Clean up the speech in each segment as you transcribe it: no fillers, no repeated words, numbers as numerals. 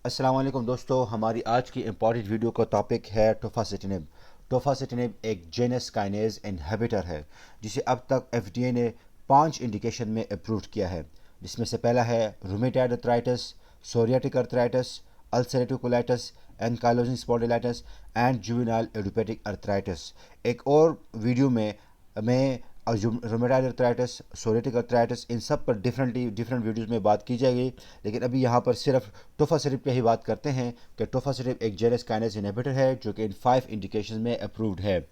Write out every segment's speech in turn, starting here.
अस्सलाम वालेकुम दोस्तों, हमारी आज की इम्पॉर्टेंट वीडियो का टॉपिक है टोफासिटिनिब। टोफासिटिनिब एक जेनस काइनेज इनहिबिटर है जिसे अब तक एफडीए ने 5 इंडिकेशन में अप्रूव किया है, जिसमें से पहला है rheumatoid arthritis, psoriatic arthritis, ulcerative colitis, ankylosing spondylitis and juvenile idiopathic arthritis. एक और वीडियो में मैं रोमेटाइड अर्थराइटिस, सोरियाटिक अर्थराइटिस, इन सब पर डिफरेंट वीडियोस में बात की जाएगी। लेकिन अभी यहाँ पर सिर्फ टोफासिटिब पे ही बात करते हैं कि टोफासिटिब एक जेनस काइनेज इनहिबिटर है जो कि इन 5 इंडिकेशन में अप्रूव्ड है।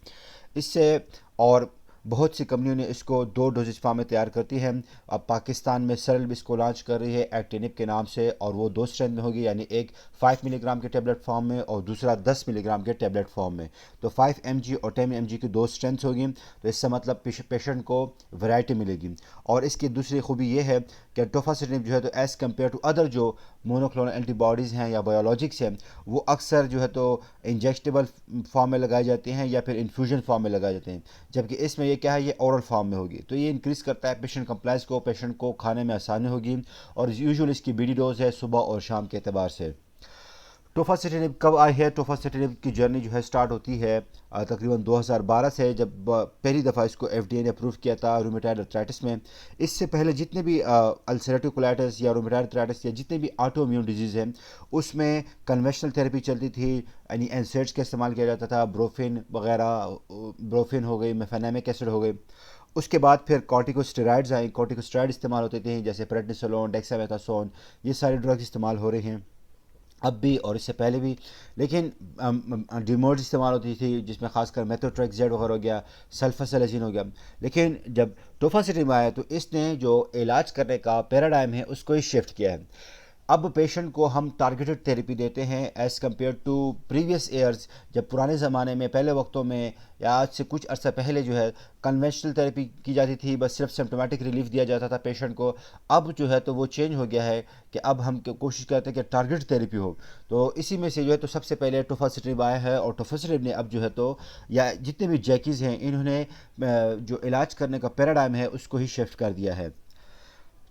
इससे और बहुत सी कंपनियों ने इसको 2 डोजेज फॉर्म में तैयार करती है। अब पाकिस्तान में सरल भी इसको लॉन्च कर रही है एक्टिनिब के नाम से, और वो 2 स्ट्रेंथ में होगी, यानी एक 5 मिलीग्राम के टेबलेट फॉर्म में और दूसरा 10 मिलीग्राम के टेबलेट फॉर्म में। तो 5 mg और 10 mg की 2 स्ट्रेंथ्स होगी। तो इससे मतलब पेशेंट को वैरायटी मिलेगी। और इसकी दूसरी खूबी ये है कि टोफासिटिनिब जो है तो एज़ कम्पेयर टू अदर जो मोनोक्लोनल एंटीबॉडीज़ हैं या बायोलॉजिक्स हैं, वो अक्सर जो है तो इंजेक्टेबल फॉर्म में लगाई जाती हैं या फिर इन्फ्यूजन फॉर्म में लगाए जाते हैं, जबकि इसमें ये क्या है, ये ओरल फॉर्म में होगी। तो ये इंक्रीज़ करता है पेशेंट कंप्लाइंस को, पेशेंट को खाने में आसानी होगी। और यूजुअल इसकी बीडी डोज है सुबह और शाम के अतबार से। टोफासिटिनिब कब आई है? टोफासिटिनिब की जर्नी जो है स्टार्ट होती है तकरीबन 2012 से, जब पहली दफ़ा इसको एफडीए ने अप्रूव किया था रूमेटॉइड अर्थराइटिस में। इससे पहले जितने भी अल्सरेटिव कोलाइटिस या रूमेटॉइड अर्थराइटिस या जितने भी ऑटो इम्यून डिजीज़ हैं, उसमें कन्वेंशनल थेरेपी चलती थी, यानी एनसेड्स का इस्तेमाल किया जाता था, ब्रोफिन वगैरह, ब्रोफिन हो गई, मेफेनेमिक एसिड हो गई। उसके बाद फिर कॉर्टिकोस्टेरॉइड्स आए, कॉर्टिकोस्टेरॉइड इस्तेमाल होते थे जैसे प्रेडनिसोलोन, डेक्सामेथासोन, ये सारे ड्रग्स इस्तेमाल हो रहे हैं अब भी और इससे पहले भी। लेकिन डिमोड्स इस्तेमाल होती थी, जिसमें खासकर मेथोट्रेक्सेड वगैरह हो गया, सल्फासेलेजिन हो गया। लेकिन जब टोफासिटिनिब आया तो इसने जो इलाज करने का पैराडाइम है उसको ही शिफ्ट किया है। अब पेशेंट को हम टारगेटेड थेरेपी देते हैं as compare to previous years, जब पुराने ज़माने में, पहले वक्तों में या आज से कुछ अर्सा पहले जो है कन्वेंशनल थेरेपी की जाती थी, बस सिर्फ सिम्टोमेटिक रिलीफ दिया जाता था पेशेंट को। अब जो है तो वो चेंज हो गया है कि अब हम कोशिश करते हैं कि टारगेट थेरेपी हो। तो इसी में से जो है तो सबसे पहले टोफासिटिनिब आया है, और टोफासिटिनिब ने अब जो है तो, या जितने भी जैकीज़ हैं, इन्होंने जो इलाज करने का पैराडाइम है उसको ही शिफ्ट कर दिया है।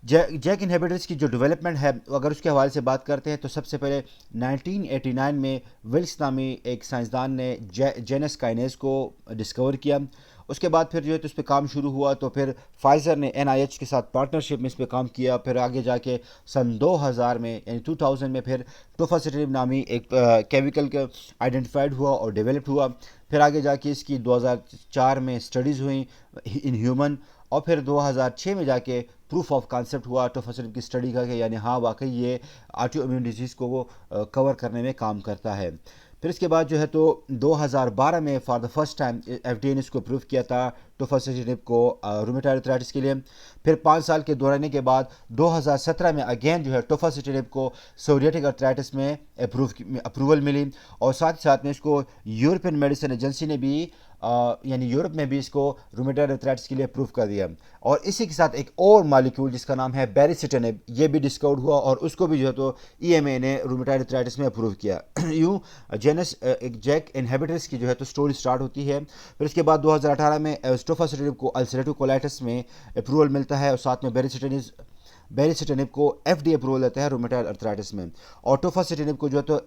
जैक इनहिबिटर्स की जो डेवलपमेंट है, अगर उसके हवाले से बात करते हैं तो सबसे पहले 1989 में विल्स नामी एक साइंसदान ने जेनस काइनेज को डिस्कवर किया। उसके बाद फिर जो है तो इस पर काम शुरू हुआ, तो फिर फाइज़र ने एनआईएच के साथ पार्टनरशिप में इस पर काम किया। फिर आगे जाके सन 2000 में, यानी 2000 में फिर टोफासिटिनिब नामी एक केमिकल का आइडेंटिफाइड हुआ और डेवलप्ड हुआ। फिर आगे जाके इसकी 2004 में स्टडीज़ हुई इन ह्यूमन, और फिर 2006 में जाके प्रूफ ऑफ कॉन्सेप्ट हुआ टोफासिटिनिब की स्टडी का कि यानी हाँ वाकई ये ऑटो इम्यून डिजीज़ को वो कवर करने में काम करता है। फिर इसके बाद जो है तो 2012 में for the first time FDA ने इसको अप्रूव किया था टोफासिटिनिब को रूमेटॉइड अर्थराइटिस के लिए। फिर 5 साल के दौराने के बाद 2017 में अगेन जो है टोफासिटिनिब को सोरियाटिक अर्थराइटिस में अप्रूवल मिली, और साथ ही साथ में इसको यूरोपियन मेडिसिन एजेंसी ने भी यानी यूरोप में भी इसको रूमेटॉइड अर्थराइटिस के लिए अप्रूव कर दिया। और इसी के साथ एक और मालिक्यूल जिसका नाम है बेरिसिटिनिब, ये भी डिस्कवर हुआ और उसको भी जो है तो ईएमए ने रूमेटॉइड अर्थराइटिस में अप्रूव किया। यूँ जेनस एक जैक इनहिबिटर्स की जो है तो स्टोरी स्टार्ट होती है। फिर इसके बाद 2018 में टोफासिटिनिब को अल्सरेटिव कोलाइटिस में अप्रूवल मिलता है, और साथ में बेरिसिटिनिब को एफडीए अप्रूवल देता है रूमेटॉइड अर्थराइटिस में। और टोफासिटिनिब को जो है तो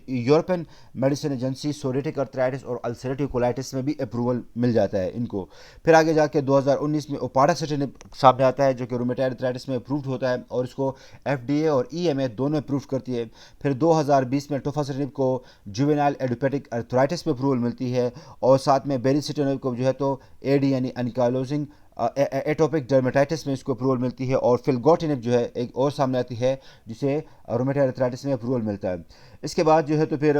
European medicine agency psoriatic arthritis और अल्सरेटिव कोलाइटिस में भी अप्रूवल मिल जाता है इनको। फिर आगे जाके 2019 में ओपाटासिटिनिब सामने आता है जो कि रूमेटॉइड अर्थराइटिस में अप्रूव्ड होता है, और इसको एफडीए और ईएमए दोनों अप्रूव करती है। फिर 2020 में टोफासिटिनिब को जुवेनाइल इडियोपैथिक अर्थराइटिस में अप्रूवल मिलती है, और साथ में बेरिसिटिनिब को जो है तो एडी यानी एनकाइलोजिंग एटोपिक डर्मेटाइटिस में इसको अप्रूवल मिलती है। और फिलगोटिनिब जो है एक और सामने आती है जिसे रूमेटॉइड अर्थराइटिस में अप्रूवल मिलता है। इसके बाद जो है तो फिर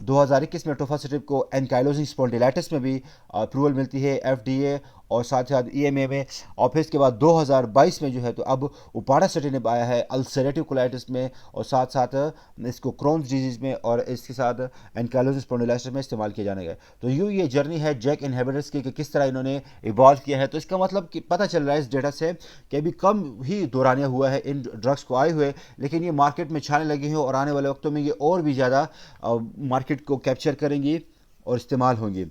2021 में टोफासिटिनिब को एनकाइलोजिंग स्पॉन्डिलाइटिस में भी अप्रूवल मिलती है एफडीए और साथ साथ ईएमए में। और फिर इसके बाद 2022 में जो है तो अब ओपाटासिटिनिब आया है अल्सरेटिव कोलाइटिस में, और साथ साथ इसको क्रोन्स डिजीज़ में और इसके साथ एनकाइलोजिंग स्पॉन्डिलाइटिस में इस्तेमाल किया जाने का। तो यूँ ये जर्नी है जैक इनहिबिटर्स की कि किस तरह इन्होंने इवॉल्व किया है। तो इसका मतलब कि पता चल रहा है इस डेटा से कि अभी कम ही दौरानिया हुआ है इन ड्रग्स को आए हुए, लेकिन ये मार्केट में छाने लगे हैं, और आने वाले वक्तों में ये और भी ज़्यादा मार्केट को कैप्चर करेंगी और इस्तेमाल होंगी।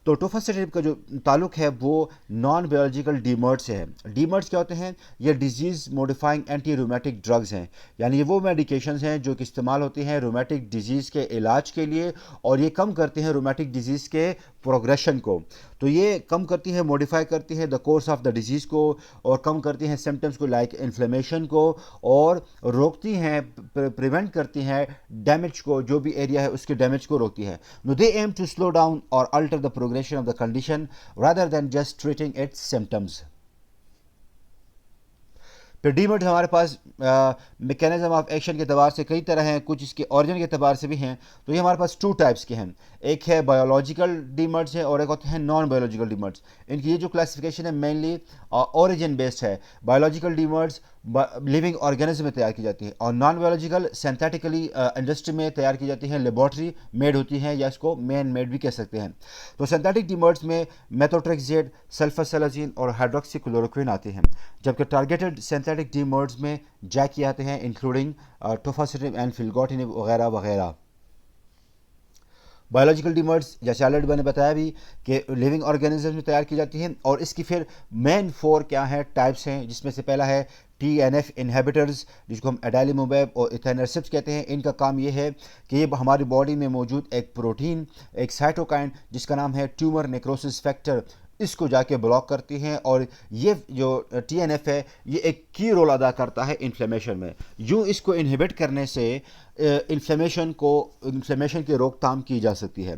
तो टोफासेटिनिब का जो ताल्लुक है वो नॉन बायोलॉजिकल डीमर्ड से है। डीमर्ड्स क्या होते हैं? ये disease modifying anti rheumatic drugs हैं, यानी ये वो मेडिकेशंस हैं जो कि इस्तेमाल होती हैं रूमेटिक डिजीज़ के इलाज के लिए, और ये कम करती हैं रूमेटिक डिजीज़ के प्रोग्रेशन को। तो ये कम करती है, मॉडिफाई करती है the course of the disease को, और कम करती हैं सिम्टम्स को लाइक इन्फ्लेमेशन को, और रोकती हैं, प्रिवेंट करती हैं डैमेज को, जो भी एरिया है उसके डैमेज को रोकती है। No they aim to slow down और alter the progression of the condition rather than just treating its symptoms. फिर डीमर्ड हमारे पास मैकेनिज्म ऑफ एक्शन के अतबार से कई तरह हैं, कुछ इसके ऑरिजिन के अतबार से भी हैं। तो ये हमारे पास टू टाइप्स के हैं, एक है बायोलॉजिकल डीमर्ड्स है और एक होते हैं नॉन बायोलॉजिकल डीमर्ड्स। इनकी ये जो क्लासिफिकेशन है मेनली ओरिजिन बेस्ड है। बायोलॉजिकल डीमर्ड्स लिविंग ऑर्गेनिज्म में तैयार की जाती है, और नॉन बायोलॉजिकल सिंथेटिकली इंडस्ट्री में तैयार की जाती है, लेबॉर्ट्री मेड होती हैं, या इसको मैन मेड भी कह सकते हैं। तो सिंथेटिक डीमर्ड्स में मेथोट्रेक्सेट, सल्फासेलाजीन और हाइड्रोक्सीक्लोरोक्विन आते हैं, जबकि टारगेटेड सिंथेटिक डीमर्ड्स में जैकी आते हैं, इंक्लूडिंग टोफासेटिनिब एंड फिलगोटिनिब वगैरह वगैरह। बायोलॉजिकल डीमर्ड्स जैसे ऑलरेडी मैंने बताया भी कि लिविंग ऑर्गेनिज्म में तैयार की जाती हैं, और इसकी फिर मेन 4 क्या है टाइप्स हैं, जिसमें से पहला है TNF इनहिबिटर्स, जिसको हम एडालीमुबैब और इथेनरसिप्स कहते हैं। इनका काम ये है कि ये हमारी बॉडी में मौजूद एक प्रोटीन, एक साइटोकाइन जिसका नाम है ट्यूमर नेक्रोसिस फैक्टर, इसको जाके ब्लॉक करती हैं, और ये जो TNF है ये एक की रोल अदा करता है इन्फ्लेमेशन में। यूँ इसको इनहिबिट करने से इन्फ्लेमेशन की रोकथाम की जा सकती है।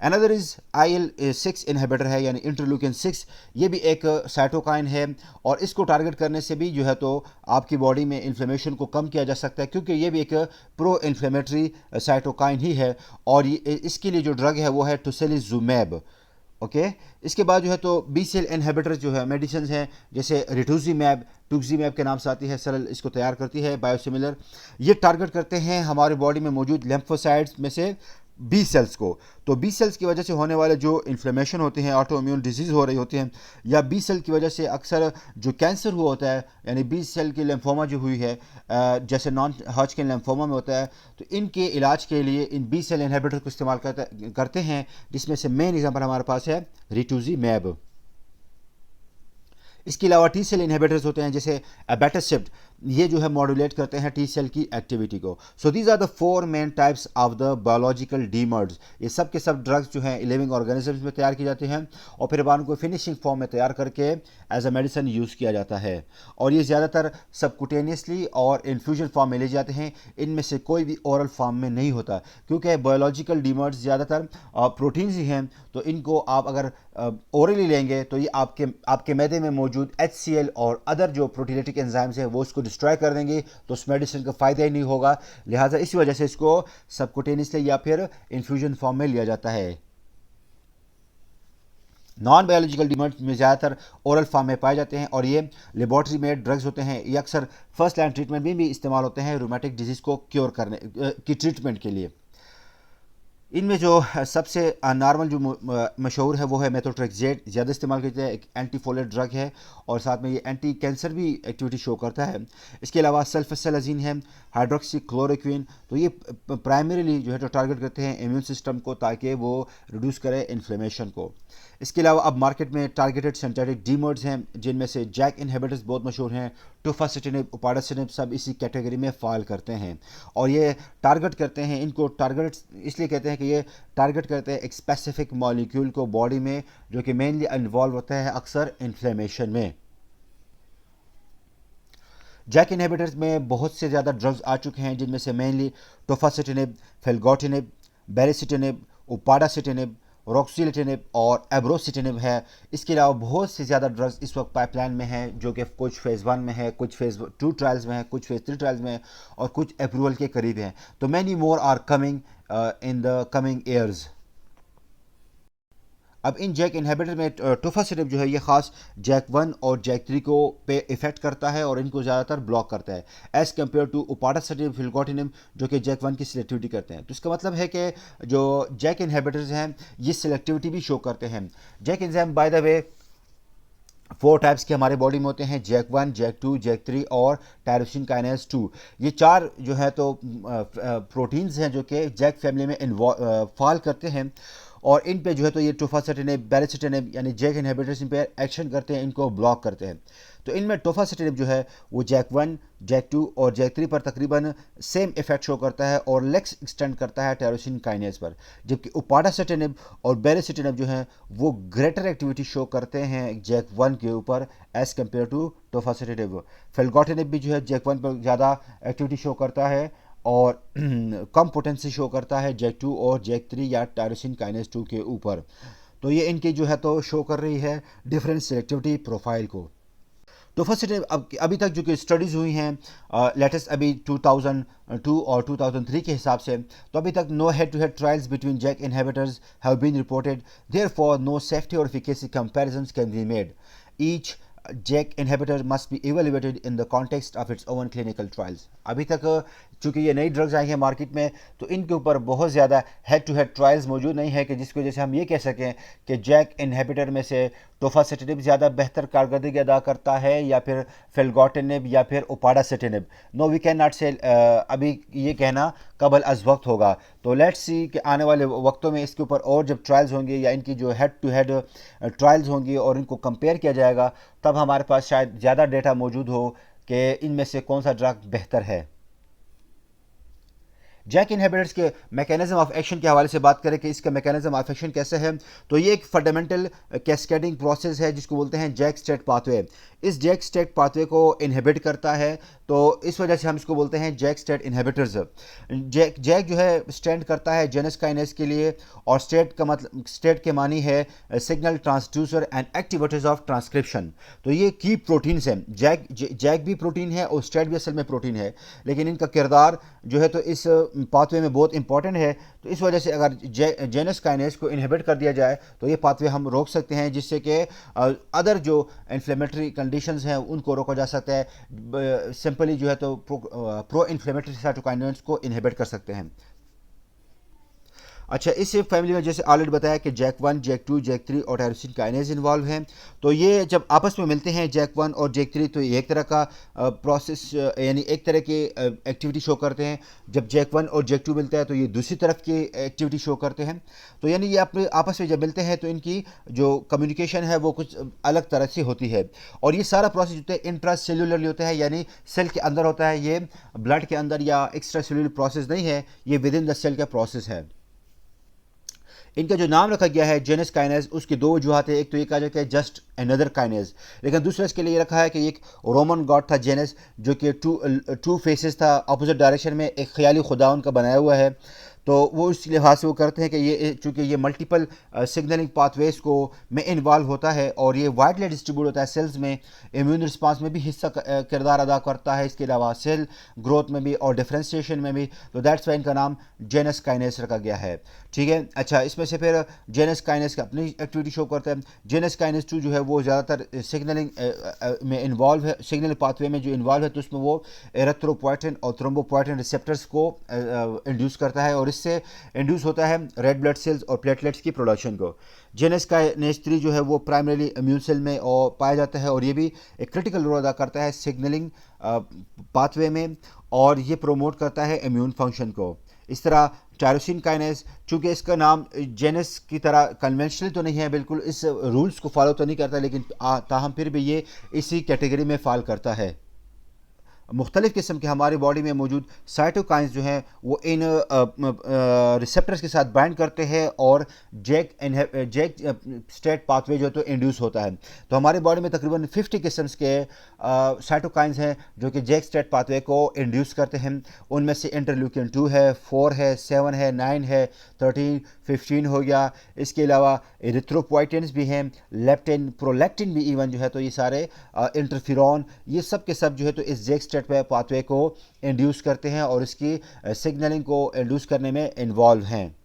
अनदर इज़ IL-6 इनहिबिटर है, यानी इंटरल्यूकिन 6। ये भी एक साइटोकाइन है, और इसको टारगेट करने से भी जो है तो आपकी बॉडी में इन्फ्लेमेशन को कम किया जा सकता है, क्योंकि ये भी एक प्रो इन्फ्लेमेटरी साइटोकाइन ही है। और इसके लिए जो ड्रग है वो है टोसिलिजुमैब। ओके इसके बाद जो है तो बी सेल इनहिबिटर जो है मेडिसिन हैं, जैसे रिटुजीमैब, टुक्जीमैब के नाम से आती है, सरल इसको तैयार करती है बायोसिमिलर। ये टारगेट करते हैं हमारी बॉडी में मौजूद लिम्फोसाइट्स में से बी सेल्स को। तो बी सेल्स की वजह से होने वाले जो इन्फ्लेमेशन होते हैं, ऑटो इम्यून डिजीज़ हो रही होती हैं, या बी सेल की वजह से अक्सर जो कैंसर हुआ होता है, यानी बी सेल की लिम्फोमा जो हुई है, जैसे नॉन हॉजकिन लिम्फोमा में होता है, तो इनके इलाज के लिए इन बी सेल इनहिबिटर को इस्तेमाल करते हैं, जिसमें से मेन एग्जाम्पल हमारे पास है रिटुजीमैब। इसके अलावा टी सेल इनहिबिटर्स होते हैं, जैसे अबैटासिप्ट, ये जो है मॉड्यूलेट करते हैं टी सेल की एक्टिविटी को। So these are the 4 main types of the biological DMARDs. ये सब के सब ड्रग्स जो हैं लिविंग ऑर्गेनिजम्स में तैयार की जाते हैं, और फिर बाद को फिनिशिंग फॉर्म में तैयार करके एज अ मेडिसिन यूज़ किया जाता है। और ये ज़्यादातर सबकुटेनियसली और इन्फ्यूजन फॉर्म में ले जाते हैं, इनमें से कोई भी ओरल फॉर्म में नहीं होता, क्योंकि बायोलॉजिकल डीमर्ड्स ज़्यादातर प्रोटीन्स ही हैं। तो इनको आप अगर ओरली लेंगे तो ये आपके मैदे में मौजूद HCl और अदर जो प्रोटीलेटिक एंजाइम्स हैं वो उसको डिस्ट्रॉय कर देंगे, तो उस मेडिसिन का फ़ायदा ही नहीं होगा। लिहाजा इसी वजह से इसको सबकुटेनियसली या फिर इन्फ्यूजन फॉर्म में लिया जाता है। नॉन बायोलॉजिकल डीमर्ड्स में ज़्यादातर ओरल फॉर्म में पाए जाते हैं, और ये लेबॉर्ट्री मेड ड्रग्स होते हैं। ये अक्सर फर्स्ट लाइन ट्रीटमेंट में भी इस्तेमाल होते हैं रूमेटिक डिजीज़ को क्योर करने की ट्रीटमेंट के लिए। इनमें जो सबसे नॉर्मल जो मशहूर है वो है मेथोट्रेक्सेट, ज़्यादा इस्तेमाल करते हैं, एक एंटीफोलेट ड्रग है, और साथ में ये एंटी कैंसर भी एक्टिविटी शो करता है। इसके अलावा सल्फासेलाजीन है, हाइड्रोक्सीक्लोरोक्विन, तो ये प्राइमरीली जो है तो टारगेट करते हैं इम्यून सिस्टम को, ताकि वो रिड्यूस करे इन्फ्लेमेशन को। इसके अलावा अब मार्केट में टारगेटेड सिंथेटिक डीमर्ड्स हैं, जिनमें से जैक इनहिबिटर्स बहुत मशहूर हैं, टोफासेटिनिब, उपाडासिनिब, सब इसी कैटेगरी में फॉल करते हैं, और ये टारगेट करते हैं, इनको टारगेट इसलिए कहते हैं कि ये टारगेट करते हैं एक स्पेसिफिक मॉलिक्यूल को बॉडी में, जो कि मेनली इन्वॉल्व होता है अक्सर इन्फ्लेमेशन में। जैक इनहिबिटर्स में बहुत से ज़्यादा ड्रग्स आ चुके हैं, जिनमें से मेनली टोफासेटिनिब, फिलगोटिनिब, बेरिसिटिनिब, उपाडासिटिनिब, रॉक्सिलिटिनिब और एब्रोसिटिनिब है। इसके अलावा बहुत से ज़्यादा ड्रग्स इस वक्त पाइपलाइन में हैं, जो कि कुछ फेज़ 1 में है, कुछ फेज़ 2 ट्रायल्स में है, कुछ फेज़ 3 ट्रायल्स में है, और कुछ अप्रूवल के करीब हैं। तो many more are coming in the coming years. अब इन जैक इनहिबिटर में टोफासेटिनिब जो है ये ख़ास जैक 1 और जैक 3 को पे इफेक्ट करता है, और इनको ज़्यादातर ब्लॉक करता है एज़ कम्पेयर टू उपाडासिटिनिब, फिलगोटिनिब, जो कि जैक 1 की सिलेक्टिविटी करते हैं। तो इसका मतलब है कि जो जैक इनहिबिटर्स हैं ये सिलेक्टिविटी भी शो करते हैं। JAK enzyme by the way 4 types के हमारे बॉडी में होते हैं, जैक 1, जैक 2, जैक 3 और टायरोसिन काइनेज 2। ये 4 जो है तो प्रोटीन्स हैं जो कि जैक फैमिली में फॉल करते हैं, और इन पे जो है तो ये टोफासेटिनिब, बेरिसेटिनिब यानी जैक इनहिबिटर्स इन पे एक्शन करते हैं, इनको ब्लॉक करते हैं। तो इनमें टोफासेटिनिब जो है वो जैक 1, जैक 2 और जैक 3 पर तकरीबन सेम इफेक्ट शो करता है और लेक्स एक्सटेंड करता है टायरोसिन काइनेज पर, जबकि उपाडासेटिनिब और बेरिसेटिनिब जो हैं वो ग्रेटर एक्टिविटी शो करते हैं जैक 1 के ऊपर एज कम्पेयर टू टोफासेटिनिब। फिल्गोटिनिब भी जो है जैक 1 पर ज़्यादा एक्टिविटी शो करता है और कम पोटेंसी शो करता है जैक 2 और जैक 3 या टायरोसिन काइनेज 2 के ऊपर। तो ये इनकी जो है तो शो कर रही है डिफरेंट सेलेक्टिविटी प्रोफाइल को। टोफासेटिनिब अभी तक जो कि स्टडीज़ हुई हैं लेटेस्ट अभी 2002 और 2003 के हिसाब से, तो अभी तक no head to head trials between JAK inhibitors have been reported, therefore no safety और efficacy comparisons can be made. Each JAK inhibitor must be evaluated in the context of its own clinical trials. अभी तक चूँकि ये नई drugs आई हैं market में, तो इनके ऊपर बहुत ज़्यादा हेड टू हेड ट्रायल्स मौजूद नहीं है कि जिसकी वजह से हम ये कह सकें कि जैक इनहिबिटर में से टोफासेटिनिब ज़्यादा बेहतर कारकर्दगी अदा करता है या फिर फिल्गोटिनिब या फिर उपाडासेटिनिब। नो वी कैन नॉट से अभी ये कहना कबल अज़ वक्त होगा। तो लेट्स सी कि आने वाले वक्तों में इसके ऊपर और जब ट्रायल्स होंगे या इनकी जो हेड टू हेड ट्रायल्स होंगी और इनको कंपेयर किया जाएगा, तब हमारे पास शायद ज़्यादा डेटा मौजूद हो कि इनमें से कौन सा ड्रग बेहतर है। जैक इनहिबिटर्स के मैकेनिज्म ऑफ एक्शन के हवाले से बात करें कि इसका मैकेनिज्म ऑफ एक्शन कैसे है, तो ये एक फंडामेंटल कैस्केडिंग प्रोसेस है जिसको बोलते हैं जैक स्टेट पाथवे। इस जैक स्टेट पाथवे को इनहिबिट करता है, तो इस वजह से हम इसको बोलते हैं जैक स्टेट इनहिबिटर्स। जैक जो है स्टैंड करता है जेनस काइनेज के लिए, और स्टेट का मतलब स्टेट के मानी है signal transducer and activators of transcription. तो ये की प्रोटीन्स हैं। जैक भी प्रोटीन है और स्टेट भी असल में प्रोटीन है, लेकिन इनका किरदार जो है तो इस पाथवे में बहुत इंपॉर्टेंट है। तो इस वजह से अगर जेनस काइनेज को इनहिबिट कर दिया जाए तो ये पाथवे हम रोक सकते हैं, जिससे कि अदर जो इन्फ्लेमेटरी कंडीशंस हैं उनको रोका जा सकता है। सिंपली जो है तो प्रो इन्फ्लेमेटरी साइटोकाइनेज को इनहिबिट कर सकते हैं। अच्छा, इस फैमिली में जैसे ऑलरेडी बताया कि जैक 1, जैक 2, जैक 3 और टायरोसिन काइनेज इन्वॉल्व हैं। तो ये जब आपस में मिलते हैं जैक 1 और जैक 3, तो ये एक तरह का प्रोसेस यानी एक तरह की एक्टिविटी शो करते हैं। जब जैक 1 और जैक 2 मिलता है तो ये दूसरी तरफ की एक्टिविटी शो करते हैं। तो यानी ये अपने आपस में जब मिलते हैं तो इनकी जो कम्युनिकेशन है वो कुछ अलग तरह से होती है। और ये सारा प्रोसेस जो है इंट्रा सेल्यूलरली होता है, यानी सेल के अंदर होता है। ये ब्लड के अंदर या एक्स्ट्रा सेल्यूलर प्रोसेस नहीं है, ये विद इन द सेल का प्रोसेस है। इनका जो नाम रखा गया है जेनस काइनेज, उसकी दो वजूहत है। एक तो ये कहा जाता है जस्ट अनदर काइनेज, लेकिन दूसरा इसके लिए रखा है कि एक रोमन गॉड था जेनस, जो कि टू फेसेस था अपोजिट डायरेक्शन में, एक ख्याली खुदा उनका बनाया हुआ है। तो वो इस लिहाज से वो करते हैं कि ये चूँकि ये मल्टीपल सिग्नलिंग पाथवेज को में इन्वॉल्व होता है और ये वाइडली डिस्ट्रीब्यूट होता है सेल्स में, इम्यून रिस्पांस में भी हिस्सा किरदार अदा करता है, इसके अलावा सेल ग्रोथ में भी और डिफ्रेंशिएशन में भी। तो दैट्स वाई इनका नाम जेनस काइनेस रखा गया है। ठीक है। अच्छा, इसमें से फिर जेनस काइनेस का अपनी एक्टिविटी शो करता है। जेनस काइनेस 2 जो है वो ज़्यादातर सिग्नलिंग में इन्वॉल्व है, सिग्नल पाथवे में जो इन्वॉल्व है, तो उसमें वो एरिथ्रोपोएटिन और थ्रोम्बोपोएटिन रिसेप्टर्स को इंड्यूस करता है और इससे इंड्यूस होता है रेड ब्लड सेल्स और प्लेटलेट्स की प्रोडक्शन को। जेनस काइनेस 3 जो है वो प्राइमरीली इम्यून सेल में और पाया जाता है और ये भी एक क्रिटिकल रोल अदा करता है सिग्नलिंग पाथवे में, और ये प्रोमोट करता है इम्यून फंक्शन को। इस तरह टायरोसिन काइनेज, चूँकि इसका नाम जेनस की तरह कन्वेंशनल तो नहीं है, बिल्कुल इस रूल्स को फॉलो तो नहीं करता, लेकिन ताहम फिर भी ये इसी कैटेगरी में फॉल करता है। मुख्तलिफ़ किस्म के हमारी बॉडी में मौजूद साइटोकाइंस जो हैं वो इन रिसेप्टर्स के साथ बाइंड करते हैं और जैक स्टेट पाथवे जो है तो इंड्यूस होता है। तो हमारी बॉडी में तकरीबन 50 किस्म के साइटोकाइंस हैं जो कि जैक स्टेट पाथवे को इंड्यूस करते हैं। उनमें से इंटरल्यूकिन 2 है, 4 है, 7 है, 9 है, 13, 15 हो गया। इसके अलावा एरिथ्रोपोइटिन्स भी हैं, लेप्टिन, प्रोलैक्टिन भी इवन जो है तो ये सारे इंटरफिरॉन, ये सब के सब जो है तो इस जैक स्टेट पाथवे को इंड्यूस करते हैं और इसकी सिग्नलिंग को इंड्यूस करने में इन्वॉल्व हैं।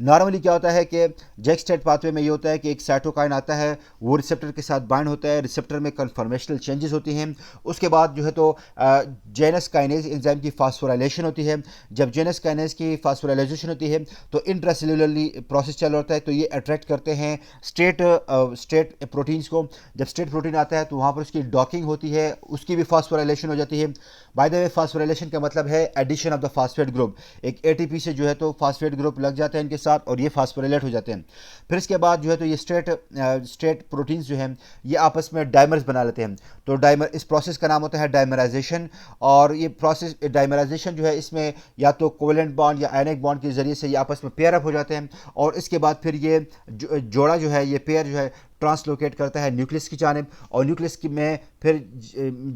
नॉर्मली क्या होता है कि जैक स्टेट पाथवे में ये होता है कि एक साइटोकाइन आता है, वो रिसेप्टर के साथ बाइंड होता है, रिसेप्टर में कन्फर्मेशनल चेंजेस होती हैं। उसके बाद जो है तो जेनस काइनेज एंजाइम की फास्फोराइलेशन होती है। जब जेनस काइनेज की फास्फोराइलेशन होती है तो इंट्रासेल्युलरली प्रोसेस चल होता है, तो ये अट्रैक्ट करते हैं स्टेट प्रोटीन्स को। जब स्टेट प्रोटीन आता है तो वहाँ पर उसकी डॉकिंग होती है, उसकी भी फास्फोराइलेशन हो जाती है। बाय द वे, फास्फोराइलेशन का मतलब है addition of the phosphate group. एक ATP से जो है तो फास्फेट ग्रुप लग जाता है इनके साथ और ये फास्फोरिलेट हो जाते हैं। फिर इसके बाद जो है तो ये स्ट्रेट प्रोटीन्स जो हैं ये आपस में डाइमर्स बना लेते हैं। तो डाइमर, इस प्रोसेस का नाम होता है डाइमराइजेशन। और ये प्रोसेस डाइमराइजेशन जो है इसमें या तो कोवेलेंट बॉन्ड या आयनिक बॉन्ड के ज़रिए से ये आपस में पेयर अप हो जाते हैं और इसके बाद फिर ये जोड़ा जो है, ये पेयर जो है ट्रांसलोकेट करता है न्यूक्लियस की जानिब, और न्यूक्लियस में फिर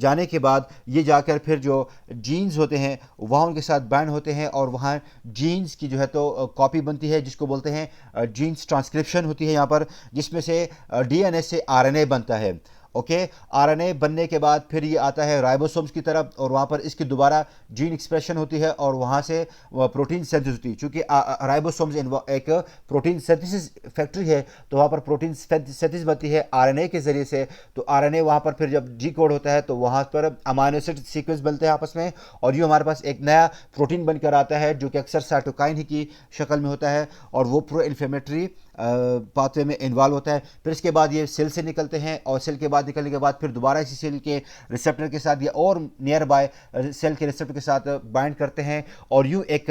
जाने के बाद ये जाकर फिर जो जीन्स होते हैं वहाँ उनके साथ बाइंड होते हैं और वहाँ जीन्स की जो है तो कॉपी बनती है, जिसको बोलते हैं जीन्स ट्रांसक्रिप्शन होती है यहाँ पर, जिसमें से डीएनए से आरएनए बनता है। ओके, आरएनए बनने के बाद फिर ये आता है राइबोसोम्स की तरफ और वहाँ पर इसकी दोबारा जीन एक्सप्रेशन होती है और वहाँ से प्रोटीन सिंथेसिस होती है। चूँकि राइबोसोम्स एक प्रोटीन सिंथेसिस फैक्ट्री है तो वहाँ पर प्रोटीन सिंथेसिस बनती है आरएनए के ज़रिए से। तो आरएनए वहाँ पर फिर जब जी कोड होता है तो वहाँ पर अमाइनो एसिड सीक्वेंस बनते हैं आपस में और ये हमारे पास एक नया प्रोटीन बनकर आता है जो कि अक्सर साइटोकाइन ही की शक्ल में होता है और वो प्रो इन्फ्लेमेटरी पाथवे में इन्वॉल्व होता है। फिर इसके बाद ये सेल से निकलते हैं और सेल के बाद निकलने के बाद फिर दोबारा इसी सेल के रिसेप्टर के साथ या और नियर बाय सेल के रिसेप्टर के साथ बाइंड करते हैं और यूँ एक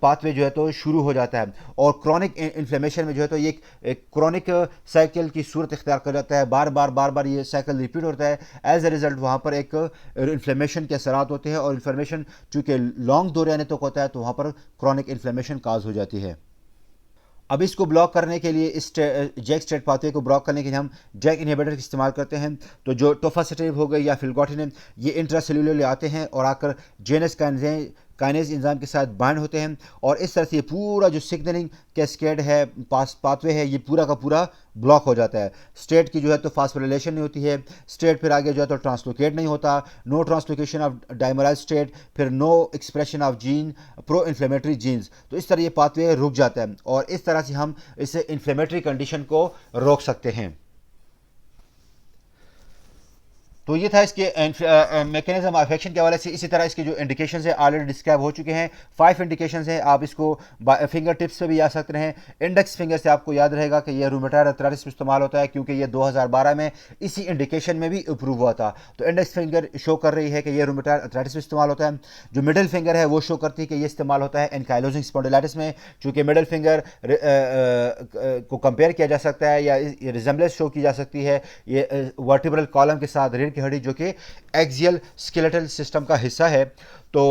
पाथवे जो है तो शुरू हो जाता है। और क्रॉनिक इन्फ्लेमेशन में जो है तो ये एक क्रॉनिक साइकिल की सूरत इख्तियार कर जाता है। बार बार ये साइकिल रिपीट होता है। एज ए रिजल्ट वहाँ पर एक इन्फ्लेमेशन के असरात होते हैं और इन्फ्लेमेशन चूँकि लॉन्ग दौरान तक होता है तो वहाँ पर क्रॉनिक इन्फ्लेमेशन काज हो जाती है। अब इसको ब्लॉक करने के लिए, इस जैक स्ट्रेट पाथवे को ब्लॉक करने के लिए हम जैक इनहिबिटर का इस्तेमाल करते हैं। तो जो टोफासेटिनिब हो गई या फिल्गोटिनिब ये इंट्रासेल्युलर आते हैं और आकर जेनस काइनेज एंजाइम के साथ बाइंड होते हैं और इस तरह से ये पूरा जो सिग्नलिंग कैस्केड है, पाथवे है, ये पूरा का पूरा ब्लॉक हो जाता है। स्टेट की जो है तो फास्फोरिलेशन नहीं होती है, स्टेट फिर आगे जो है तो ट्रांसलोकेट नहीं होता, no translocation of dimerise state, फिर no expression of gene pro inflammatory genes. तो इस तरह ये पाथवे रुक जाता है और इस तरह से हम इस इन्फ्लेमेटरी कंडीशन को रोक सकते हैं। तो ये था इसके मैकेनिज्म ऑफ एक्शन के हवाले से। इसी तरह इसके जो इंडिकेशंस है ऑलरेडी डिस्क्राइब हो चुके हैं। 5 इंडिकेशंस हैं, आप इसको फिंगर टिप्स पे भी आ सकते हैं। इंडेक्स फिंगर से आपको याद रहेगा कि ये रूमेटॉइड अर्थराइटिस में इस्तेमाल होता है क्योंकि ये 2012 में इसी इंडिकेशन में भी अप्रूव हुआ था। तो इंडेक्स फिंगर शो कर रही है कि ये रूमेटॉइड अर्थराइटिस में इस्तेमाल होता है। जो मिडिल फिंगर है वो शो करती है कि ये इस्तेमाल होता है एनकाइलोजिंग स्पॉन्डिलाइटिस में। चूँकि मिडिल फिंगर को कंपेयर किया जा सकता है या रिजेंबलेंस शो की जा सकती है ये वर्टिब्रल कॉलम के साथ, रीढ़ की हड्डी जो कि एक्सियल स्केलेटल सिस्टम का हिस्सा है। तो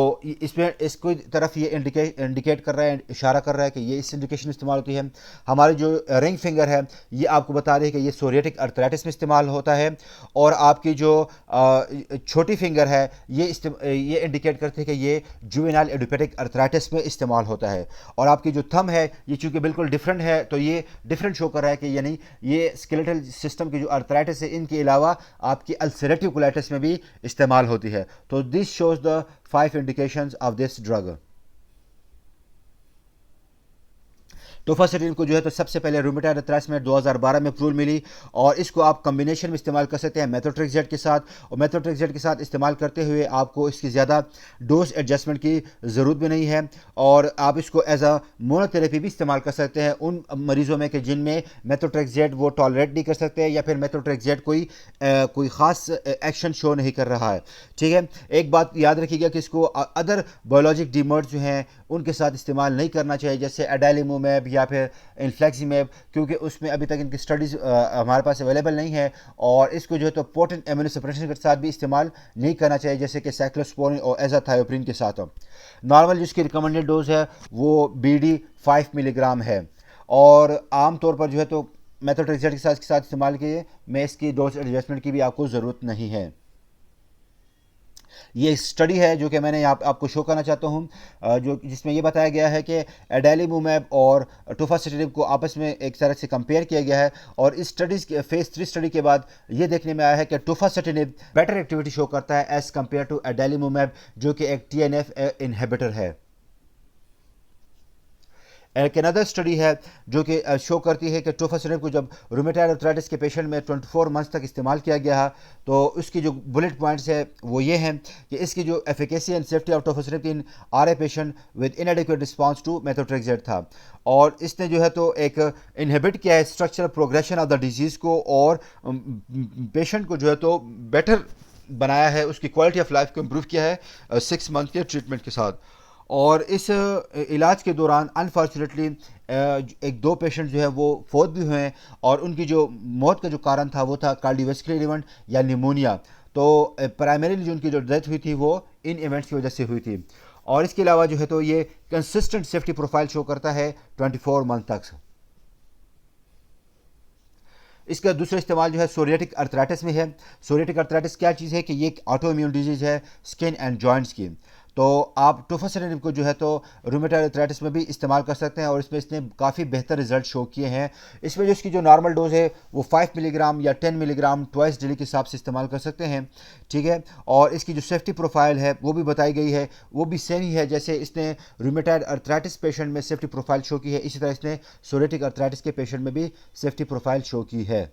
इसमें इसको तरफ ये इंडिकेट कर रहा है, इशारा कर रहा है कि ये इस इंडिकेशन में इस्तेमाल होती है। हमारी जो रिंग फिंगर है ये आपको बता रही है कि ये सोरियाटिक अर्थराइटिस में इस्तेमाल होता है। और आपकी जो छोटी फिंगर है ये इंडिकेट करती है कि ये जुवेनाइल इडियोपैथिक अर्थराइटिस में इस्तेमाल होता है। और आपकी जो थंब है ये चूँकि बिल्कुल डिफरेंट है तो ये डिफरेंट शो कर रहा है कि यानी ये स्केलेटल सिस्टम की जो अर्थराइटिस है इनके अलावा आपकी अल्सरेटिव कोलाइटिस में भी इस्तेमाल होती है। तो this shows the 5 indications of this drug। टोफासेटिनिब को जो है तो सबसे पहले रूमेटॉइड अर्थराइटिस में 2012 में अप्रूवल मिली और इसको आप कॉम्बिनेशन में इस्तेमाल कर सकते हैं मेथोट्रेक्सेट के साथ। और मेथोट्रेक्सेट के साथ इस्तेमाल करते हुए आपको इसकी ज़्यादा डोज एडजस्टमेंट की ज़रूरत भी नहीं है और आप इसको एज अ मोनोथेरेपी भी इस्तेमाल कर सकते हैं उन मरीज़ों में कि जिनमें मेथोट्रेक्सेट वो टॉलरेट नहीं कर सकते या फिर मेथोट्रेक्सेट कोई ख़ास एक्शन शो नहीं कर रहा है। ठीक है, एक बात याद रखिएगा कि इसको अदर बायोलॉजिक डीमर्स जो हैं उनके साथ इस्तेमाल नहीं करना चाहिए, जैसे एडालिमोमैब या फिर इन्फ्लेक्सिमैब, क्योंकि उसमें अभी तक इनकी स्टडीज़ हमारे पास अवेलेबल नहीं है। और इसको जो है तो पोटेंट इम्यूनोसप्रेशन के साथ भी इस्तेमाल नहीं करना चाहिए, जैसे कि साइक्लोस्पोरिन और एजाथायोप्रिन के साथ। नॉर्मल जिसकी रिकमेंडेड डोज है वो BD 5 मिलीग्राम है और आमतौर पर जो है तो मेथोट्रेक्सेट के साथ इस्तेमाल किए में इसकी डोज एडजस्टमेंट की भी आपको ज़रूरत नहीं है। ये स्टडी है जो कि मैंने आपको शो करना चाहता हूँ जो जिसमें ये बताया गया है कि एडालिमोमैब और टोफासेटिनिब को आपस में एक तरह से कंपेयर किया गया है और इस स्टडीज़ के फेज 3 स्टडी के बाद ये देखने में आया है कि टोफासेटिनिब बेटर एक्टिविटी शो करता है एज़ कम्पेयर टू एडालिमोमैब जो कि एक TNF इनहिबिटर है। एक अनदर स्टडी है जो कि शो करती है कि टोफासेटिनिब को जब रूमेटॉइड अर्थराइटिस के पेशेंट में 24 मंथ्स तक इस्तेमाल किया गया है तो उसकी जो बुलेट पॉइंट्स है वो ये हैं कि इसकी जो efficacy and safety of tofacitinib in RA patient with inadequate response to methotrexate था। और इसने जो है तो एक इनहिबिट किया है structural progression of the disease को और पेशेंट को जो है तो बेटर बनाया है, उसकी क्वालिटी ऑफ लाइफ को इम्प्रूव किया है 6 मंथ के ट्रीटमेंट के साथ। और इस इलाज के दौरान अनफॉर्चुनेटली एक दो पेशेंट जो है वो फौत भी हुए हैं, और उनकी जो मौत का जो कारण था वो था कार्डियोवैस्कुलर इवेंट या निमोनिया। तो प्राइमरीली जो उनकी जो डेथ हुई थी वो इन इवेंट्स की वजह से हुई थी। और इसके अलावा जो है तो ये कंसिस्टेंट सेफ्टी प्रोफाइल शो करता है 24 मंथ तक। इसका दूसरा इस्तेमाल जो है सोरियाटिक अर्थराइटिस में है। सोरियाटिक अर्थराइटिस क्या चीज़ है कि ये एक ऑटो इम्यून डिजीज़ है स्किन एंड जॉइंट्स की। तो आप टोफासेटिनिब को जो है तो रूमेटॉइड अर्थराइटिस में भी इस्तेमाल कर सकते हैं, और इसमें इसने काफ़ी बेहतर रिजल्ट शो किए हैं। इसमें जो इसकी जो नॉर्मल डोज है वो 5 मिलीग्राम या 10 मिलीग्राम ट्वाइस डेली के हिसाब से इस्तेमाल कर सकते हैं, ठीक है। और इसकी जो सेफ्टी प्रोफाइल है वो भी बताई गई है, वो भी सेम ही है जैसे इसने रूमेटॉइड अर्थराइटिस पेशेंट में सेफ्टी प्रोफाइल शो की है, इसी तरह इसने सोरियाटिक अर्थराइटिस के पेशेंट में भी सेफ्टी प्रोफाइल शो की है।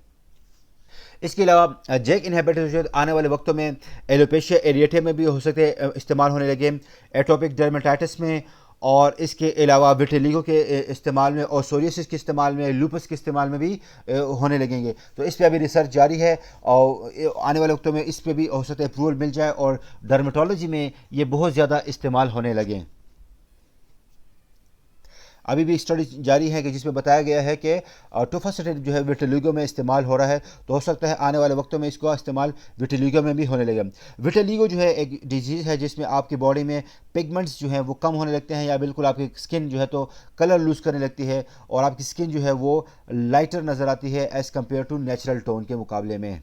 इसके अलावा जैक इनहिबिटर जो आने वाले वक्तों में एलोपेशिया एरिएटा में भी हो सकते इस्तेमाल होने लगे, एटोपिक डर्मेटाइटिस में, और इसके अलावा विटिलिगो के इस्तेमाल में, और सोरियासिस के इस्तेमाल में, लूपस के इस्तेमाल में भी होने लगेंगे। तो इस पर अभी रिसर्च जारी है, और आने वाले वक्तों में इस पर भी हो सकता है अप्रूवल मिल जाए, और डर्मेटोलॉजी में ये बहुत ज़्यादा इस्तेमाल होने लगे। अभी भी स्टडी जारी है कि जिसमें बताया गया है कि टोफासेटिनिब जो है विटिलिगो में इस्तेमाल हो रहा है, तो हो सकता है आने वाले वक्तों में इसका इस्तेमाल विटिलिगो में भी होने लगे। विटिलिगो जो है एक डिजीज़ है जिसमें आपकी बॉडी में पिगमेंट्स जो हैं वो कम होने लगते हैं, या बिल्कुल आपकी स्किन जो है तो कलर लूज़ करने लगती है, और आपकी स्किन जो है वो लाइटर नज़र आती है as compare to natural tone के मुकाबले में।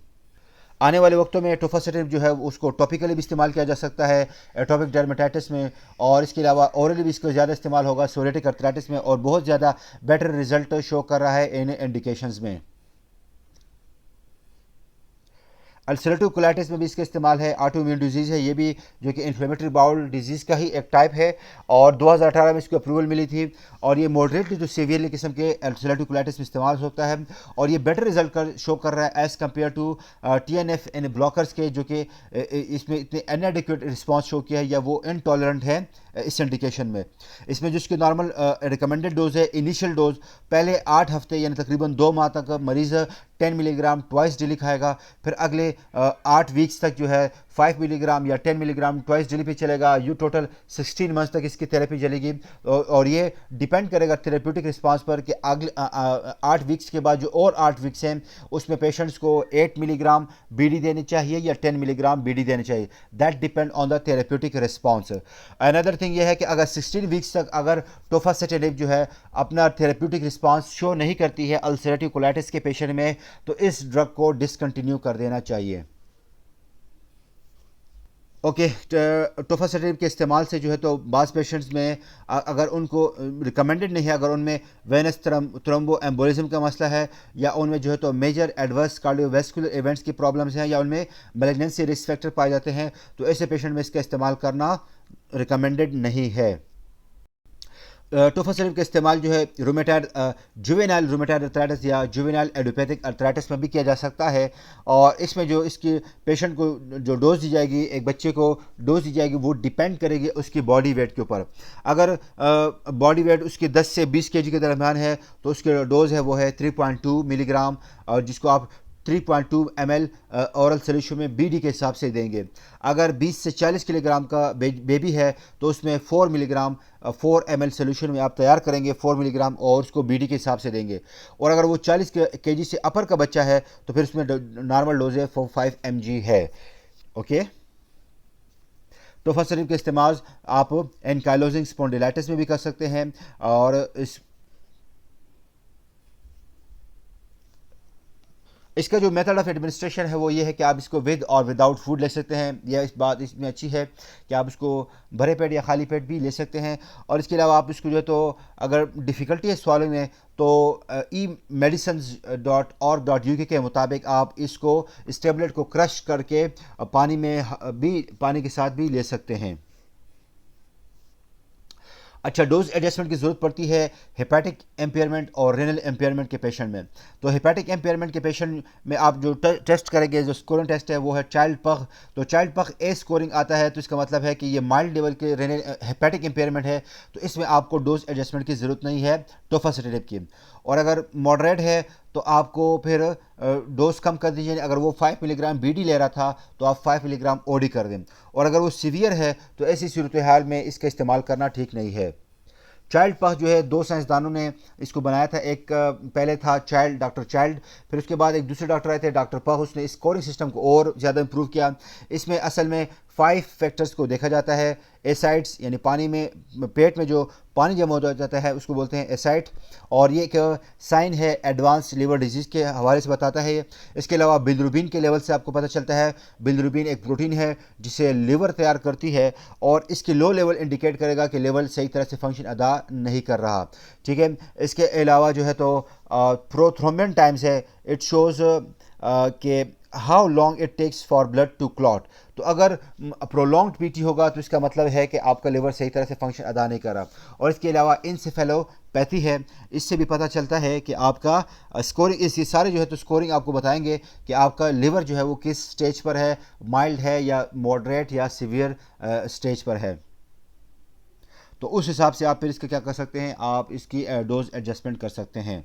आने वाले वक्तों में टोफासेटिनिब जो है उसको टॉपिकली भी इस्तेमाल किया जा सकता है एटोपिक डर्मेटाइटिस में, और इसके अलावा ओरली भी इसको ज़्यादा इस्तेमाल होगा सोरियाटिक अर्थराइटिस में, और बहुत ज़्यादा बेटर रिजल्ट शो कर रहा है इन इंडिकेशंस में। अल्सरेटिव कोलाइटिस में भी इसका इस्तेमाल है, ऑटो इम्यून डिजीज़ है ये भी, जो कि इन्फ्लेमेटरी बाउल डिजीज़ का ही एक टाइप है, और 2018 में इसको अप्रूवल मिली थी, और ये मॉडरेटली जो सीवियरली किस्म के अल्सरेटिव कोलाइटिस में इस्तेमाल होता है, और ये बेटर रिजल्ट शो कर रहा है as compare to TNF in blockers के, जो कि इसमें इतने इनएडिक्वेट रिस्पॉन्स शो किया है, या वो इनटॉलरेंट है इस इंडिकेशन में। इसमें जो इसकी नॉर्मल रिकमेंडेड डोज है, इनिशियल डोज पहले 8 हफ्ते यानी तकरीबन 2 माह तक मरीज़ 10 मिलीग्राम ट्वाइस डेली खाएगा, फिर अगले 8 वीक्स तक जो है 5 मिलीग्राम या 10 मिलीग्राम ट्वाइस डेली पे चलेगा। यू टोटल 16 मंथ्स तक इसकी थेरेपी चलेगी, और ये डिपेंड करेगा थेरेप्यूटिक रिस्पांस पर कि अगले 8 वीक्स के बाद जो और 8 वीक्स हैं उसमें पेशेंट्स को 8 मिलीग्राम बीडी देनी चाहिए या 10 मिलीग्राम बीडी देनी चाहिए। That depend on the therapeutic response. Another thing ये है कि अगर 16 वीक्स तक अगर टोफासेटिनिब जो है अपना थेरेप्यूटिक रिस्पॉन्स शो नहीं करती है अल्सरेटिव कोलाइटिस के पेशेंट में, तो इस ड्रग को डिसकंटिन्यू कर देना चाहिए। ओके, टोफासेटिनिब के इस्तेमाल से जो है तो बाज़ पेशेंट्स में अगर उनको रिकमेंडेड नहीं है, अगर उनमें वेनस थ्रोम्बो एम्बोलिज्म का मसला है, या उनमें जो है तो मेजर एडवर्स कार्डियोवैस्कुलर इवेंट्स की प्रॉब्लम्स हैं, या उनमें मैलिग्नेंसी रिस्क फैक्टर पाए जाते हैं, तो ऐसे पेशेंट में इसका इस्तेमाल करना रिकमेंडेड नहीं है। टोफासेटिनिब का इस्तेमाल जो है रूमेटॉइड जुवेनाइल रूमेटॉइड अर्थराइटिस या जुवेनाइल एडियोपैथिक अर्थराइटिस में भी किया जा सकता है, और इसमें जो इसकी पेशेंट को जो डोज दी जाएगी, एक बच्चे को डोज दी जाएगी, वो डिपेंड करेगी उसकी बॉडी वेट के ऊपर। अगर बॉडी वेट उसकी 10 से 20 kg के दरमियान है तो उसकी डोज है वो है 3.2 मिलीग्राम, और जिसको आप 3.2 ml औरल सोल्यूशन में बीडी के हिसाब से देंगे। अगर 20 से 40 किलोग्राम का बेबी है तो उसमें 4 मिलीग्राम 4 ml सोल्यूशन में आप तैयार करेंगे 4 मिलीग्राम, और उसको बीडी के हिसाब से देंगे। और अगर वो 40 kg से अपर का बच्चा है तो फिर उसमें नॉर्मल डोज है 5 mg है। ओके, टोफासेटिनिब का इस्तेमाल आप एनकाइलोजिंग स्पॉन्डिलाइटिस में भी कर सकते हैं, और इसका जो मेथड ऑफ एडमिनिस्ट्रेशन है वो ये है कि आप इसको विद और विदाउट फूड ले सकते हैं। यह इस बात इसमें अच्छी है कि आप इसको भरे पेट या खाली पेट भी ले सकते हैं, और इसके अलावा आप इसको जो है तो अगर डिफ़िकल्टी है स्वालो में तो emedicines.org.uk के मुताबिक आप इसको इस टेबलेट को क्रश करके पानी के साथ भी ले सकते हैं। अच्छा, डोज एडजस्टमेंट की ज़रूरत पड़ती है हेपेटिक एम्पेयरमेंट और रेनल एम्पेयरमेंट के पेशेंट में। तो हेपेटिक एम्पेयरमेंट के पेशेंट में आप जो टेस्ट करेंगे, जो स्कोरिंग टेस्ट है वो है चाइल्ड पग। तो चाइल्ड पग ए स्कोरिंग आता है तो इसका मतलब है कि ये माइल्ड लेवल के रेनल हेपेटिक एम्पेयरमेंट है, तो इसमें आपको डोज एडजस्टमेंट की ज़रूरत नहीं है टोफासेटिनिब की। और अगर मॉडरेट है तो आपको फिर डोज कम कर दीजिए। अगर वो 5 मिलीग्राम बीडी ले रहा था तो आप 5 मिलीग्राम ओडी कर दें। और अगर वो सीवियर है तो ऐसी सूरत हाल में इसका इस्तेमाल करना ठीक नहीं है। चाइल्ड पक्स जो है, दो साइंसदानों ने इसको बनाया था। एक पहले था चाइल्ड, डॉक्टर चाइल्ड, फिर उसके बाद एक दूसरे डॉक्टर आए थे, डॉक्टर पह। उसने इस स्कोरिंग सिस्टम को और ज़्यादा इंप्रूव किया। इसमें असल में 5 फैक्टर्स को देखा जाता है। एसाइड्स यानी पानी में, पेट में जो पानी जमा हो जाता है उसको बोलते हैं एसाइड, और ये एक साइन है एडवांस लिवर डिजीज़ के हवाले से बताता है ये। इसके अलावा बिलिरुबिन के लेवल से आपको पता चलता है। बिलिरुबिन एक प्रोटीन है जिसे लिवर तैयार करती है, और इसकी लो लेवल इंडिकेट करेगा कि लेवल सही तरह से फंक्शन अदा नहीं कर रहा। ठीक है। इसके अलावा जो है तो प्रोथ्रोम्बिन टाइम्स है, इट शोज़ कि how long it takes for blood to clot. तो अगर प्रोलॉन्ग्ड पीटी होगा तो इसका मतलब है कि आपका लिवर सही तरह से फंक्शन अदा नहीं कर रहा। और इसके अलावा इंसेफेलोपैथी है, इससे भी पता चलता है कि आपका स्कोरिंग, ये सारे जो है तो स्कोरिंग आपको बताएंगे कि आपका लिवर जो है वो किस स्टेज पर है, माइल्ड है या मॉडरेट या सीवियर स्टेज पर है। तो उस हिसाब से आप फिर इसका क्या कर सकते हैं, आप इसकी डोज एडजस्टमेंट कर सकते हैं।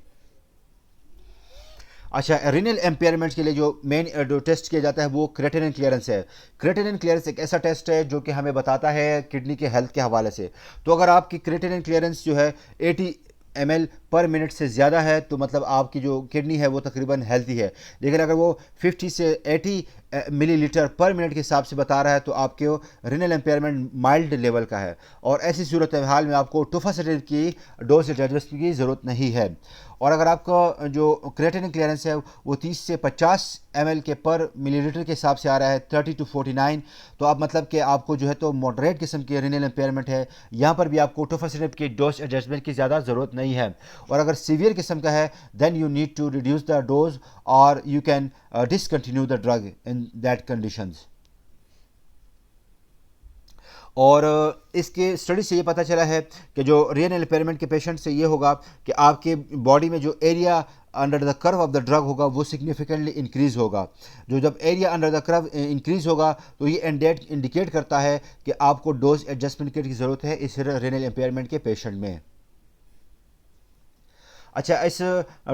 अच्छा, रीनल एम्पेयरमेंट के लिए जो मेन जो टेस्ट किया जाता है वो क्रेटिनिन क्लियरेंस है। क्रेटिनिन क्लियरेंस एक ऐसा टेस्ट है जो कि हमें बताता है किडनी के हेल्थ के हवाले से। तो अगर आपकी क्रेटिनिन क्लियरेंस जो है 80 ml पर मिनट से ज़्यादा है तो मतलब आपकी जो किडनी है वो तकरीबन हेल्थी है। लेकिन अगर वो 50 से 80 मिलीलीटर पर मिनट के हिसाब से बता रहा है तो आपके रीनल एम्पेयरमेंट माइल्ड लेवल का है, और ऐसी सूरत हाल में आपको टोफासेटिन की डोज एडजस्ट की ज़रूरत नहीं है। और अगर आपका जो क्रेटिनिन क्लियरेंस है वो 30 से 50 ml के पर मिलीलीटर के हिसाब से आ रहा है, 30 to 49, तो आप मतलब कि आपको जो है तो मॉडरेट किस्म की रीनल एम्पेयरमेंट है। यहाँ पर भी आपको टोफासेटिन की डोज एडजस्टमेंट की ज़्यादा ज़रूरत नहीं है। और अगर सीवियर किस्म का है then you need to reduce the dose और you can discontinue the drug in that conditions. और इसके स्टडी से ये पता चला है कि जो रीनल इम्पेयरमेंट के पेशेंट से ये होगा कि आपके बॉडी में जो area under the curve of the drug होगा वो सिग्निफिकेंटली इंक्रीज होगा। जो जब area under the curve increase होगा तो ये इंडिकेट करता है कि आपको डोज एडजस्टमेंट की ज़रूरत है इस रीनल इम्पेयरमेंट के पेशेंट में। अच्छा, इस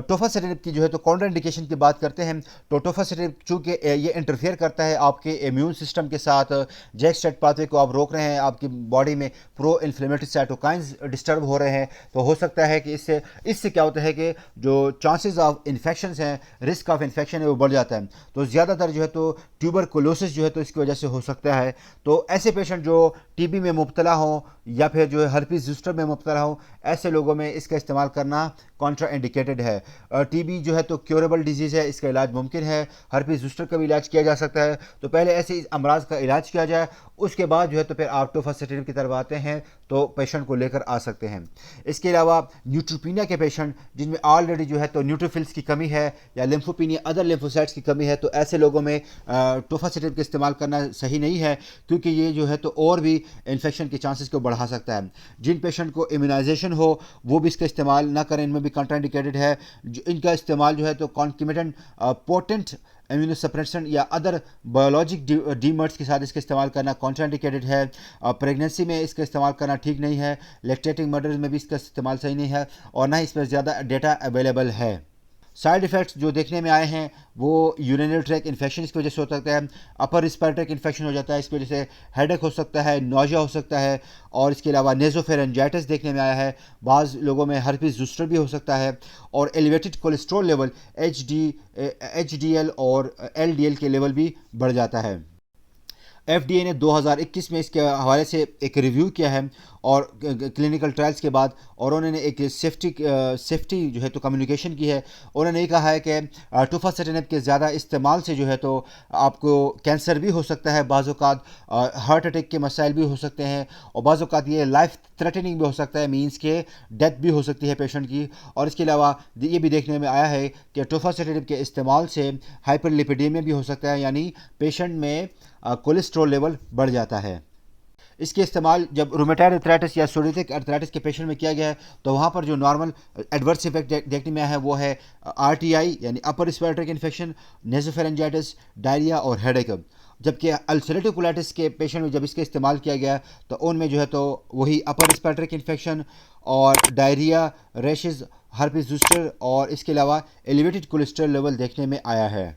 टोफासेटिन की जो है तो कॉन्ट्राइंडिकेशन की बात करते हैं। तो टोफासेटिन चूँकि ये इंटरफेयर करता है आपके इम्यून सिस्टम के साथ, जैक-स्टेट पाथवे को आप रोक रहे हैं, आपकी बॉडी में प्रो इन्फ्लेमेटरी साइटोकाइंस डिस्टर्ब हो रहे हैं, तो हो सकता है कि इससे क्या होता है कि जो चांसेस ऑफ इन्फेक्शन हैं, रिस्क ऑफ इन्फेक्शन है वो बढ़ जाता है। तो ज़्यादातर जो है तो ट्यूबरकुलोसिस जो है तो इसकी वजह से हो सकता है। तो ऐसे पेशेंट जो टीबी में मुब्तला हों या फिर जो है हर्पीस ज़ोस्टर में मुब्तला हों, ऐसे लोगों में इसका इस्तेमाल करना कॉन्ट्रा इंडिकेटेड है। टीबी जो है तो क्योरेबल डिजीज़ है, इसका इलाज मुमकिन है। हर्पीस ज़ोस्टर का भी इलाज किया जा सकता है। तो पहले ऐसे अमराज का इलाज किया जाए, उसके बाद जो है तो फिर आप टोफासेटिन की तरफ आते हैं तो पेशेंट को लेकर आ सकते हैं। इसके अलावा न्यूट्रोपीनिया के पेशेंट जिनमें ऑलरेडी जो है तो न्यूट्रोफिल्स की कमी है या लिम्फोपीनिया, अदर लिम्फोसाइट्स की कमी है, तो ऐसे लोगों में टोफासेटिन का इस्तेमाल करना सही नहीं है, क्योंकि ये जो है तो और भी इन्फेक्शन के चांसेस को बढ़ा सकता है। जिन पेशेंट को इम्यूनाइजेशन हो वो भी इसका इस्तेमाल ना करें, इनमें भी कंट्राइंडिकेटेड है। इनका इस्तेमाल जो है तो कॉन्किमिटेंट पोटेंट इम्यूनोसप्रेशन या अदर बायोलॉजिक डीमर्स के साथ इसका इस्तेमाल करना कॉन्ट्राइंडिकेटेड है। प्रेगनेंसी में इसका इस्तेमाल करना ठीक नहीं है। लैक्टेटिंग मदर्स में भी इसका इस्तेमाल सही नहीं है, और ना ही इस पर ज़्यादा डेटा अवेलेबल है। साइड इफ़ेक्ट्स जो देखने में आए हैं वो यूरिनरी ट्रैक इन्फेक्शन इसकी वजह से हो सकता है, अपर रिस्पिरेटरी इन्फेक्शन हो जाता है, इसकी वजह से हेडेक हो सकता है, नौजिया हो सकता है, और इसके अलावा नेज़ोफेरेंजाइटिस देखने में आया है। बाज़ लोगों में हर्पीस ज़ोस्टर भी हो सकता है, और एलिवेटेड कोलेस्ट्रॉल लेवल HDL और LDL के लेवल भी बढ़ जाता है। FDA ने 2021 में इसके हवाले से एक रिव्यू किया है और क्लिनिकल ट्रायल्स के बाद, और उन्होंने एक सेफ्टी जो है तो कम्युनिकेशन की है। उन्होंने ये कहा है कि टोफासेटिन के ज़्यादा इस्तेमाल से जो है तो आपको कैंसर भी हो सकता है, बाज़ औक़ात हार्ट अटैक के मसाइल भी हो सकते हैं, और बाज़ औक़ात ये लाइफ थ्रेटनिंग भी हो सकता है, मीन्स के डेथ भी हो सकती है पेशेंट की। और इसके अलावा ये भी देखने में आया है कि टोफासेटिन के इस्तेमाल से हाइपरलिपिडेमिया भी हो सकता है, यानी पेशेंट में कोलेस्ट्रॉल लेवल बढ़ जाता है। इसके इस्तेमाल जब रूमेटॉइड अर्थराइटिस या सोरियाटिक अर्थराइटिस के पेशेंट में किया गया है तो वहाँ पर जो नॉर्मल एडवर्स इफेक्ट देखने में आया है वो है RTI यानी अपर रिस्पिरेटरी इन्फेक्शन, नेज़ोफेरेंजाइटिस, डायरिया और हेडेक। जबकि अल्सरेटिव कोलाइटिस के पेशेंट में जब इसका इस्तेमाल किया गया तो उनमें जो है तो वही अपर रिस्पिरेटरी इन्फेक्शन और डायरिया, रैशेज, हर्पिस ज़ुस्टर और इसके अलावा एलिवेटेड कोलेस्ट्रॉल लेवल देखने में आया है।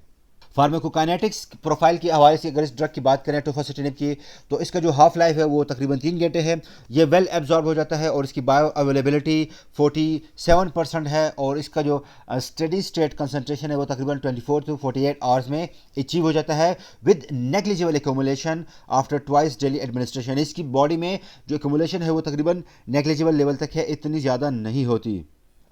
फार्माकोकाइनेटिक्स प्रोफाइल के हवाले से अगर इस ड्रग की बात करें टोफासिटिनिब की, तो इसका जो हाफ लाइफ है वो तकरीबन 3 घंटे है। ये वेल एब्जॉर्ब हो जाता है और इसकी बायो अवेलेबिलिटी 47% है और इसका जो स्टेडी स्टेट कंसनट्रेशन है वो तकरीबन 24 to 48 आवर्स में अचीव हो जाता है with negligible accumulation after twice daily administration. इसकी बॉडी में जो एक्यूमुलेशन है वो तकरीबन नेग्लिजिबल लेवल तक है, इतनी ज़्यादा नहीं होती।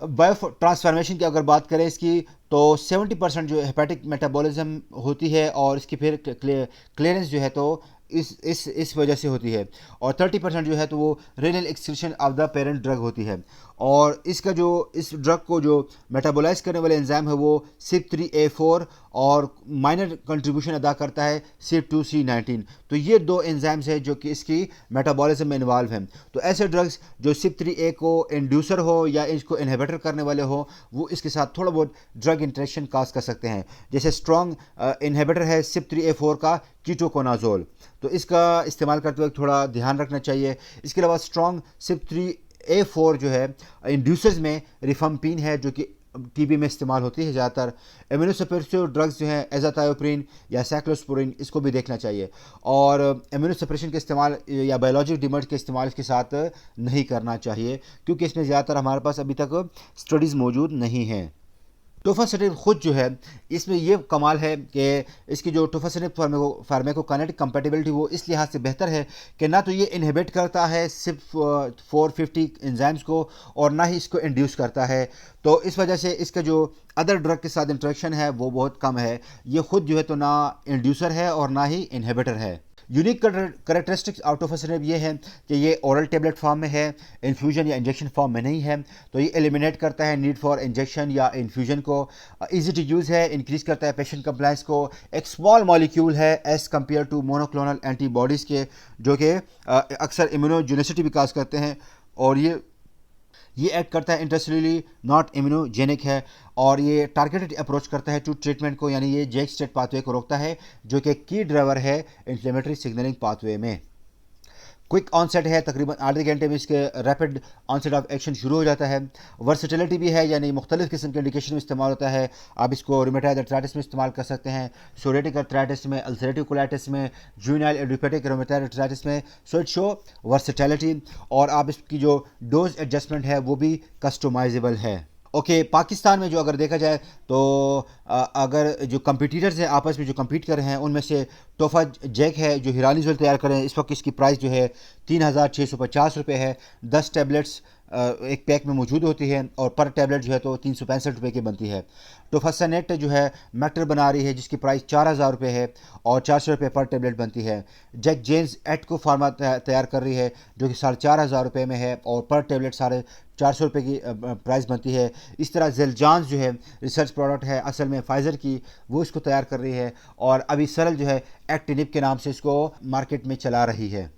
बायो ट्रांसफॉर्मेशन की अगर बात करें इसकी, तो 70% जो हेपेटिक मेटाबॉलिज्म होती है और इसकी फिर क्लियरेंस जो है तो इस वजह से होती है और 30% जो है तो वो renal excretion of the parent drug होती है। और इसका जो इस ड्रग को जो मेटाबोलाइज करने वाले एंजाइम है वो CYP3A4 और माइनर कंट्रीब्यूशन अदा करता है CYP2C19। तो ये दो एंजाइम्स हैं जो कि इसकी मेटाबॉलिज्म में इन्वॉल्व हैं। तो ऐसे ड्रग्स जो CYP3A को इंड्यूसर हो या इसको इनहिबिटर करने वाले हो, वो इसके साथ थोड़ा बहुत ड्रग इंटरेक्शन काज कर सकते हैं। जैसे स्ट्रॉन्ग इनहिबिटर है CYP3A4 का कीटोकोनाजोल, तो इसका इस्तेमाल करते वक्त थोड़ा ध्यान रखना चाहिए। इसके अलावा स्ट्रॉन्ग CYP3A4 जो है इंड्यूसर्स में रिफम्पिन है जो कि टीबी में इस्तेमाल होती है ज़्यादातर। इम्यूनोसप्रेसिव ड्रग्स जो हैं एजाथायोप्रिन या साइक्लोस्पोरिन, इसको भी देखना चाहिए। और इम्यूनोसप्रेशन के इस्तेमाल या बायोलॉजिक डिमर्ज के इस्तेमाल इसके साथ नहीं करना चाहिए क्योंकि इसमें ज़्यादातर हमारे पास अभी तक स्टडीज़ मौजूद नहीं हैं। टोफासिटिनिब खुद जो है इसमें ये कमाल है कि इसकी जो टोफासिटिनिब फार्माकोकाइनेटिक कंपैटिबिलिटी वो इस लिहाज से बेहतर है कि ना तो ये इनहिबिट करता है सिर्फ 450 एंजाइम्स को और ना ही इसको इंड्यूस करता है। तो इस वजह से इसका जो अदर ड्रग के साथ इंट्रैक्शन है वो बहुत कम है। ये खुद जो है तो ना इंड्यूसर है और ना ही इनहिबिटर है। यूनिक करेक्टरिस्टिक्स ऑफ टोफासिटिनिब ये है कि ये ओरल टेबलेट फॉर्म में है, इन्फ्यूजन या इंजेक्शन फॉर्म में नहीं है। तो ये एलिमिनेट करता है नीड फॉर इंजेक्शन या इन्फ्यूजन को। इजी टू यूज़ है, इंक्रीज करता है पेशेंट कंप्लायंस को। एक स्मॉल मॉलिक्यूल है as compare to monoclonal antibodies के, जो कि अक्सर इम्यूनोजेनिसिटी विकास करते हैं और ये एक्ट करता है इंटरसेल्युलरली, नॉट इम्यूनोजेनिक है। और ये टारगेटेड अप्रोच करता है टू ट्रीटमेंट को, यानी ये जेक स्टेट पाथवे को रोकता है जो कि की ड्राइवर है इन्फ्लेमेटरी सिग्नलिंग पाथवे में। क्विक ऑनसेट है, तकरीबन आधे घंटे में इसके रैपिड ऑनसेट ऑफ एक्शन शुरू हो जाता है। वर्सिटिलिटी भी है, यानी मुख्तलिफ किस्म के इंडिकेशन में इस्तेमाल होता है। आप इसको रूमेटॉइड अर्थराइटिस में इस्तेमाल कर सकते हैं, सोरियाटिक अर्थराइटिस में, अल्सरेटिव कोलाइटिस में, जूनियल इडियोपैथिक रूमेटॉइड अर्थराइटिस में। सो इट शो वर्सिटिलिटी और आप इसकी जो डोज एडजस्टमेंट है वो भी कस्टमाइजेबल है। ओके, पाकिस्तान में जो अगर देखा जाए तो अगर जो कंपटीटर्स हैं आपस में जो कम्पीट कर रहे हैं उनमें से तोहफा जैक है जो हिरानिज़ोल तैयार कर रहे हैं। इस वक्त इसकी प्राइस जो है 3650 रुपये है। 10 टैबलेट्स एक पैक में मौजूद होती है और पर टैबलेट जो है तो 365 रुपये की बनती है। टोफासनेट जो है मैक्टर बना रही है जिसकी प्राइस 4000 रुपये है और 400 रुपये पर टैबलेट बनती है। जैक जेन्स एटको फार्मा तैयार कर रही है जो कि 4500 रुपये में है और पर टैबलेट 450 रुपये की प्राइस बनती है। इस तरह जेलजान्स जो है रिसर्च प्रोडक्ट है, असल में फाइज़र की, वो इसको तैयार कर रही है और अभी सरल जो है एक्टिनिब के नाम से इसको मार्केट में चला रही है।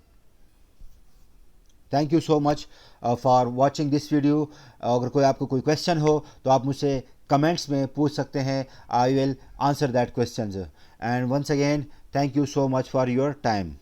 Thank you so much for watching this video. अगर कोई आपको कोई क्वेश्चन हो तो आप मुझसे कमेंट्स में पूछ सकते हैं। I will answer that question. And once again thank you so much for your time.